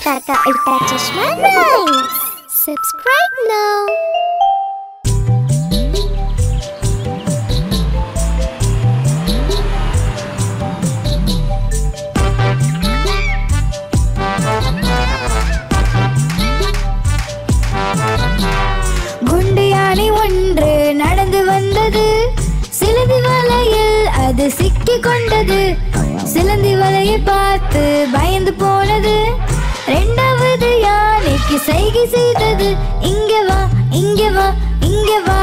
Kaka Ulta Chashma Rhymes. Subscribe now. குண்டியானி ஒன்று நடந்து வந்தது. சிலந்தி வலையில் அது சிக்கிக் கொண்டது. சிலந்தி வலையை பார்த்து பயந்து போனது. இரண்டாவது யானைக்கு சைகை செய்தது. இங்கே வா, இங்கே வா, இங்கே வா.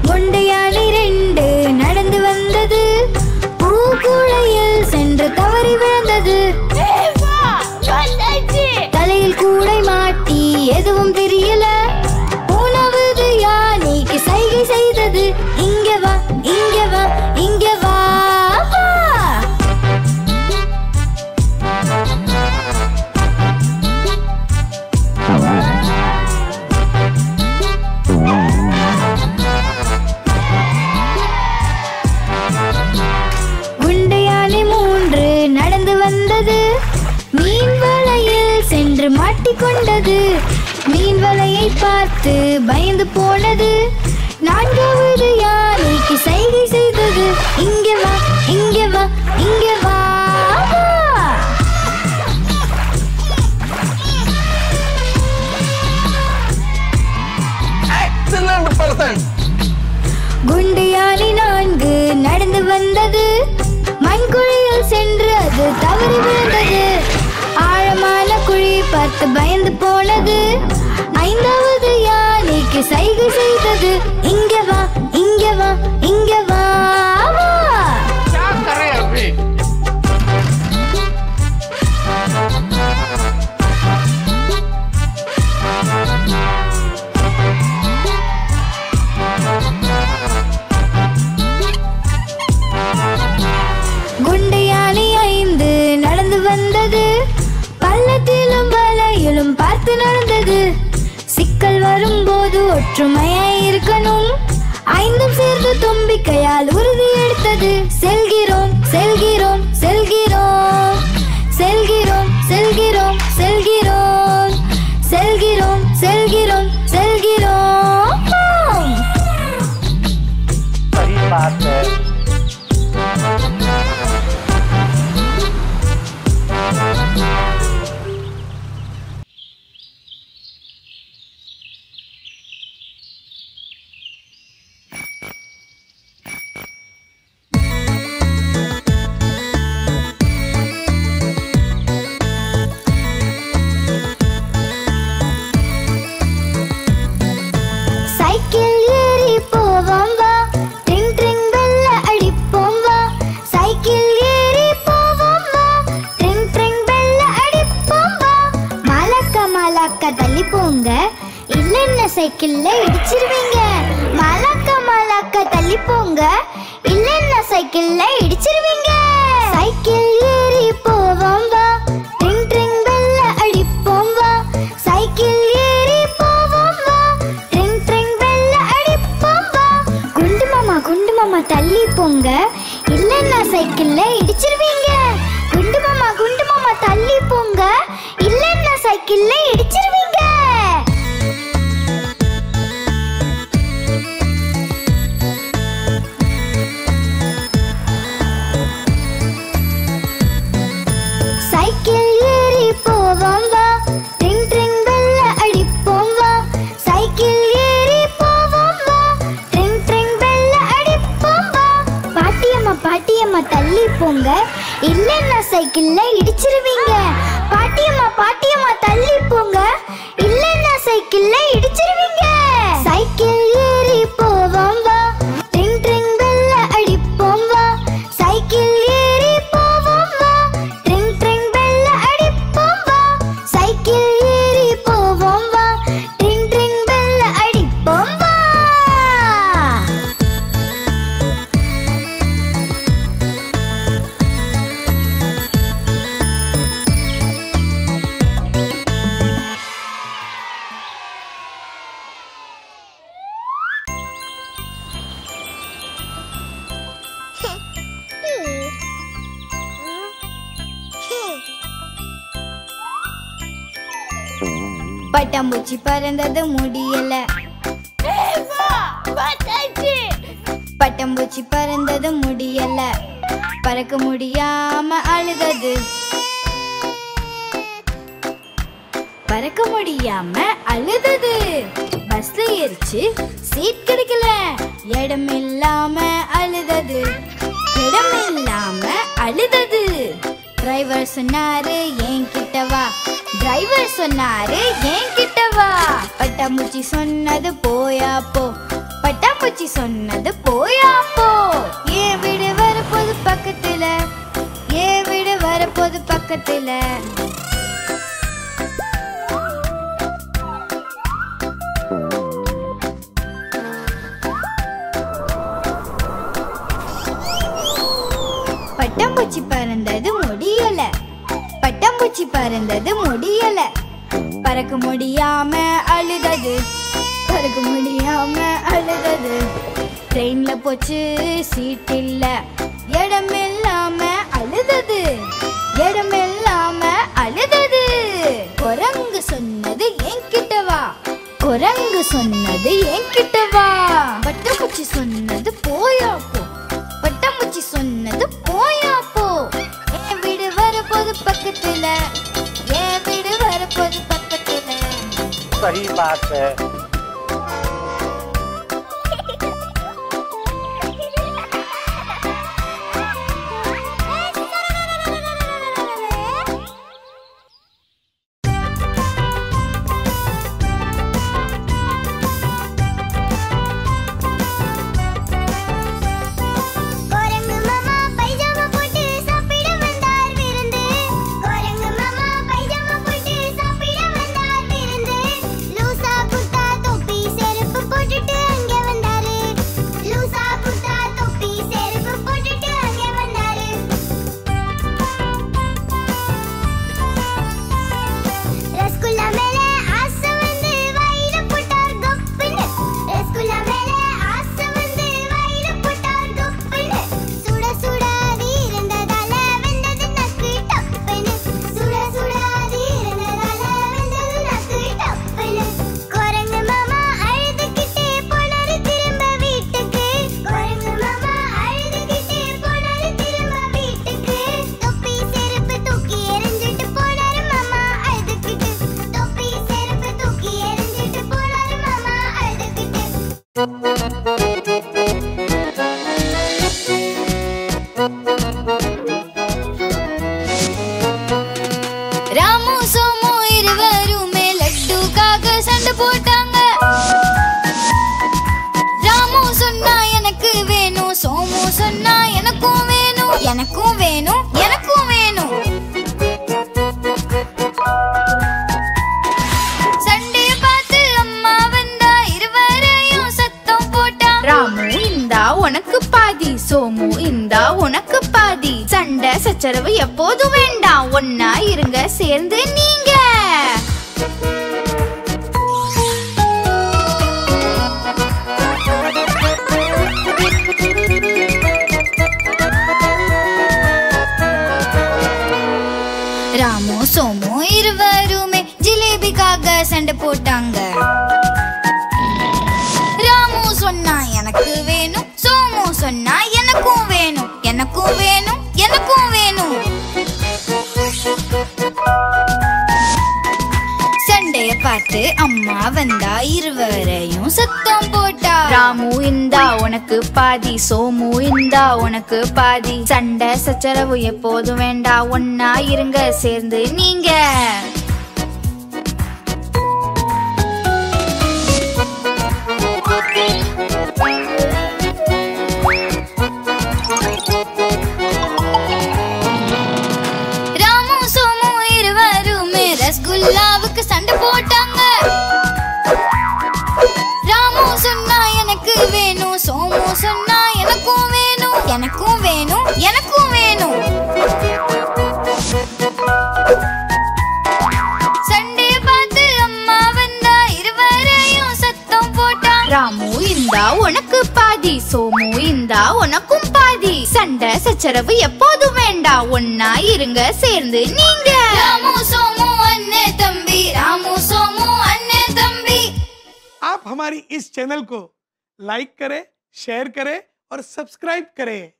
குண்டியானி ரெண்டு நடந்து வந்தது. பூக்குழையில் சென்று தவறி விழுந்தது. தலையில் கூடை மாட்டி எதுவும் தெரியல. மூணாவது யானைக்கு சைகை செய்தது. இங்கே வா, இங்கே வா, இங்கே வா. குண்டியானி மூன்று நடந்து வந்தது. மீன் வலையில் சென்று மாட்டிக்கொண்டது. மீன் வலையை பார்த்து பயந்து போனது. நான்காவது யானைக்கு சைகை செய்தது. இங்கே வா, இங்கே வா, இங்கே வா. குண்டியானி நான்கு நடந்து வந்தது. மண்குழியில் சென்று அது தவறி விழுந்தது. ஆழமான குழி பார்த்து பயந்து போனது. ஐந்தாவது யானைக்கு சைகை செய்தது. இங்கே வா, இங்கே வா, இங்கே வா. குண்டியானி ஐந்து நடந்து வந்தது. பள்ளத்திலும் வலையிலும் பார்த்து நடந்தது. சிக்கல் வரும்போது ஒற்றுமையாய் இருக்கணும். ஐந்தும் சேர்ந்து தும்பிக்கையால் உறுதி எடுத்தது. செல்கிறோம், செல்கிறோம், செல்கிறோம், செல்கிறோம், செல்கிறோம், செல்கிறோம், செல்கிறோம், செல்கிறோம், செல்கிறோம். சரி பார்த்து சைக்கிள் ஏறி போவோம் வா. ட்ரிங் ட்ரிங் பெல்ல அடிப்போம் வா. சைக்கிள் ஏறி போவோம் வா. ட்ரிங் ட்ரிங் பெல்ல அடிப்போம் வா. மலக்க மலக்க தள்ளி போங்க, இல்லைன்னா சைக்கிள்ல இடிச்சிருவீங்க. மலக்க மலக்க தள்ளி போங்க, இல்லைன்னா சைக்கிள்ல இடிச்சிருவீங்க. சைக்கிள் ஏறி போவோம் வா. ட்ரிங் ட்ரிங் பெல்ல அடிப்போம் வா. சைக்கிள் ஏறி போவோம் வா. ட்ரிங் ட்ரிங் பெல்ல அடிப்போம் வா. குண்டு மாமா தள்ளி போங்க, இல்லைன்னா சைக்கிள்ல இடிச்சிருவீங்க. குண்டு மாமா தள்ளி போங்க, இல்லைன்னா சைக்கிள்ல இடிச்சிருவீங்க. சைக்கிள் ஏறி போவோம் வா. ட்ரிங் ட்ரிங் பெல்ல அடிப்போம் வா. சைக்கிள் ஏறி போவோம் வா. ட்ரிங் ட்ரிங் பெல்ல அடிப்போம் வா. பாட்டியம்மா தள்ளி போங்க, இல்லைன்னா சைக்கிள்ல இடிச்சிருவீங்க. பாட்டியம்மா தள்ளி போங்க, இல்லைன்னா சைக்கிள்ல இடிச்சிருவீங்க. சைக்கிள் ஏறி போவோம் வா. ட்ரிங் ட்ரிங் பெல்ல அடிப்போம் வா. சைக்கிள் ஏறி போவோம் வா. ட்ரிங் ட்ரிங் பெல்ல அடிப்போம் வா. சைக்கிள் ஏறி போவோம் வா. ட்ரிங் ட்ரிங் பெல்ல அடிப்போம் வா. பட்டாம்பூச்சி பறந்தது முடியல. பட்டாம்பூச்சி பறந்தது முடியல. பறக்க முடியாம அழுதது. பறக்க முடியாம அழுதது. பஸ்ல ஏறிச்சு சீட் கிடைக்கல. இடம் இல்லாம அழுதது. இடம் இல்லாம அழுதது. டிரைவர் சொன்னாரு என்கிட்ட வா. டிரைவர் சொன்னாரு என்கிட்ட வா. பட்டாம்பூச்சி சொன்னது போயா போ. பட்டாம்பூச்சி சொன்னது போயா போ. ஏன் வீடு வரப்போது பக்கத்துல. ஏன் வீடு வரப்போது பக்கத்துல. பட்டாம்பூச்சி பறந்தது முடியல. பட்டாம்பூச்சி பறந்தது முடியல. பறக்க முடியாம அழுதது. பறக்க முடியாம அழுதது. ட்ரெயின்ல போச்சு சீட் இல்ல. இடம் இல்லாம அழுதது. இடம் இல்லாம அழுதது. குரங்கு சொன்னது என்கிட்ட வா. குரங்கு சொன்னது என்கிட்ட வா. பட்டாம்பூச்சி சொன்னது போயா போ. பட்டாம்பூச்சி சொன்னது போயா போ. என் வீடு வரப்போது பக்கத்துல. என் வீடு வரப்போது பக்கத்துல. सही बात है. ராமு சோமு இருவருமே லட்டுக்காக சண்டை போட்டாங்க. ராமு சொன்னா எனக்கு வேணும். சோமு சொன்னா எனக்கும் வேணும். எனக்கும் வேணும். எனக்கும் வேணும். சண்டைய பார்த்து அம்மா வந்தா இருவரையும் சத்தம் போட்டா. ராமு இந்தா உனக்கு பாதி. சோமு இந்தா உனக்கு பாதி. சண்டை சச்சரவு எப்போதும் வேண்டாம். ஒன்னா இருங்க சேர்ந்து நீங்க. ராமு சோமு இருவருமே ஜிலேபிக்காக சண்டை போட்டாங்க. ராமு சொன்னா எனக்கு வேணும். சோமு சொன்னா எனக்கும் வேணும். எனக்கும் வேணும். எனக்கும் வேணும். சண்டைய பார்த்து அம்மா வந்தா இருவரையும் சத்தம் போட்டா. ராமு இந்தா உனக்கு பாதி. சோமு இந்தா உனக்கு பாதி. சண்டை சச்சரவு எப்போதும் வேண்டாம். ஒன்னா இருங்க சேர்ந்து நீங்க. ராமு சோமு இருவருமே ரசகுல்லாவுக்கு சண்டை போட்டாங்க. ராமு சொன்னா எனக்கு வேணும். சோமு சொன்னா எனக்கும் வேணும். எனக்கும் வேணும். எனக்கும் வேணும். சண்டைய பார்த்து அம்மா வந்தா இருவரையும் சத்தம் போட்டா. ராமு இந்தா உனக்கு பாதி. சோமு இந்தா உனக்கும் பாதி. சண்டை சச்சரவு எப்போதும் வேண்டாம். ஒன்னா இருங்க சேர்ந்து நீங்க. ராமு சோமு அண்ணே தம்பி. ராமு சோமு आप हमारी इस चैनल को लाइक करें, शेयर करें और सब्सक्राइब करें।